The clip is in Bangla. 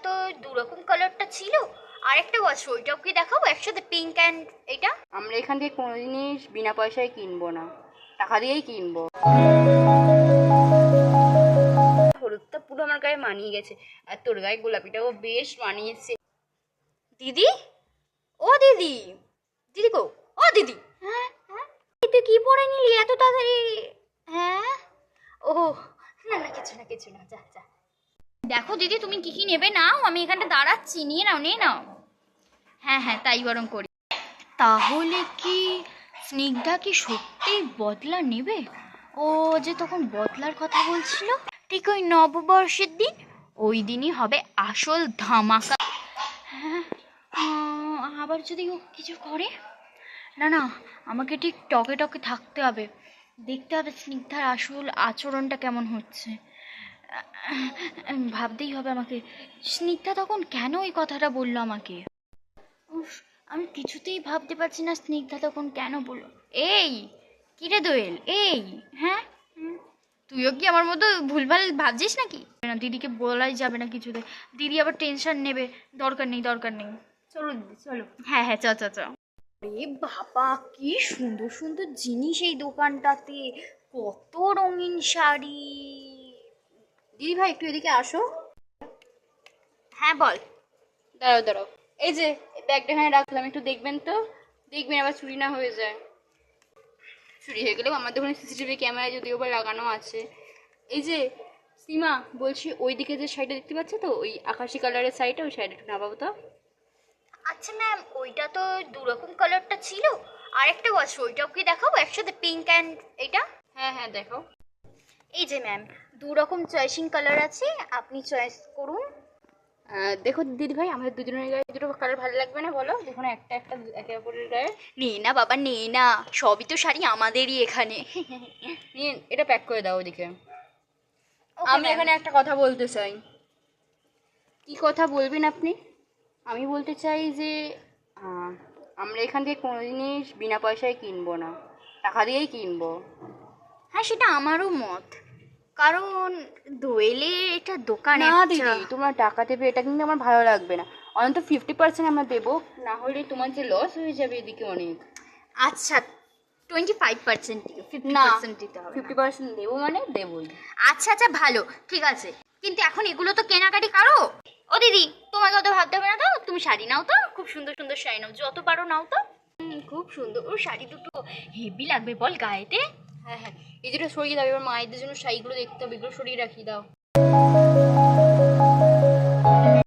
তো দুরকম কালারটা ছিল, আরেকটা আছে ওইটাও কি দেখাবো একসাথে, পিঙ্ক অ্যান্ড এটা। আমরা এখান থেকে কোনো জিনিস বিনা পয়সায় কিনবো না, টাকা দিয়েই কিনবো। হলুদটা পুরো আমার গায়ে মানিয়ে গেছে, আর তোর গায়ে গোলাপিটাও বেশ মানিয়েছে। দিদি, ও দিদি, দিদি গো, ও দিদি। হ্যাঁ হ্যাঁ, তুই কি পরে নিলি এত তাড়াতাড়ি? হ্যাঁ, ও না না, কিছু না কিছু না, যা যা। দেখো দিদি, তুমি কি কি নেবে নাও, আমি এখানটা দাঁড়াচ্ছি, নিয়ে নাও নিয়ে নাও। হ্যাঁ হ্যাঁ, তাই বরং করি। তাহলে কি স্নিগ্ধা কি সত্যি বদলা নেবে? ও যে তখন বদলার কথা বলছিল, ঠিক ওই নববর্ষের দিন, ওই দিনই হবে আসল ধামাকা। হ্যাঁ, আবার যদি ও কিছু করে, না না, আমাকে ঠিক টকে টকে থাকতে হবে, দেখতে হবে স্নিগ্ধার আসল আচরণটা কেমন হচ্ছে। ভাবতেই হবে আমাকে, স্নিগ্ধা তখন কেন এই কথাটা বললো আমাকে। উফ, আমি কিছুতেই ভাবতে পারছি না স্নিগ্ধা তখন কেন বললো। এই কিরে দোয়েল, এই হ্যাঁ, তুইও কি আমার মতো ভুলভাল ভাবছিস নাকি? না, দিদিকে বলাই যাবে না কিছুতে, দিদি আবার টেনশন নেবে। দরকার নেই দরকার নেই, চলো দিদি চলো। হ্যাঁ হ্যাঁ, চ চ চ। আরে বাবা, কি সুন্দর সুন্দর জিনিস এই দোকানটাতে, কত রঙিন শাড়ি। দিদি ভাই একটু এদিকে আসো। হ্যাঁ বল। দাঁড়াও দাঁড়াও, এই যে ব্যাগটা এখানে রাখলাম, একটু দেখবেন তো, দেখবেন আবার চুরি না হয়ে যায়। চুরি হয়ে গেলেও আমাদের ওখানে সিসিটিভি ক্যামেরা যদিও বা লাগানো আছে। এই যে সীমা, বলছি ওইদিকে যে শাড়িটা দেখতে পাচ্ছ তো, ওই আকাশি কালারের শাড়িটা, ওই শাড়িটা একটু নামাবো তো। আচ্ছা ম্যাম, ওইটা তো দুরকম কালারটা ছিল, আরেকটা আছে ওইটাও কি দেখাবো একসাথে, পিঙ্ক অ্যান্ড এটা। হ্যাঁ হ্যাঁ দেখো। এই যে ম্যাম, দু রকম চয়েসিং কালার আছে, আপনি চয়েস করুন। দেখো দিদি ভাই, আমাদের দুজনের গায়ে দুটো কালার ভালো লাগবে না বলো, দেখো না একটা একটা একে অপরের গায়ে। নে না বাবা নে না, সবই তো শাড়ি আমাদেরই এখানে। নিয়ে এটা প্যাক করে দাও ওদিকে। Okay, আমি ma'am. এখানে একটা কথা বলতে চাই। কি কথা বলবেন আপনি? আমি বলতে চাই যে আমরা এখান থেকে কোনো জিনিস বিনা পয়সায় কিনবো না, টাকা দিয়েই কিনবো। হ্যাঁ, সেটা আমারও মত, কারণ দোয়েলে এটা দোকান না একটা। দিদি, তোমরা টাকা দেবে এটা কিন্তু আমার ভালো লাগবে না, অন্তত 50% আমরা দেবো, না হলে তোমার যে লস হয়ে যাবে এদিকে অনেক। আচ্ছা, 25% দিও, না, 50% দিতে হবে না। 50% দেবো মানে দেবোই। আচ্ছা আচ্ছা, ভালো, ঠিক আছে, কিন্তু এখন এগুলো তো কেনাকাটি কারো। ও দিদি, তোমাকে অত ভাবতে হবে না তো, তুমি শাড়ি নাও তো, খুব সুন্দর সুন্দর শাড়ি নাও, যত পারো নাও তো। খুব সুন্দর ও শাড়ি দুটো, হেভি লাগবে বল গায়েতে। হ্যাঁ হ্যাঁ, এই যেটা সরিয়ে দাও, এবার মায়েদের জন্য শাড়িগুলো দেখতে হবে, এগুলো সরিয়ে রাখিয়ে দাও।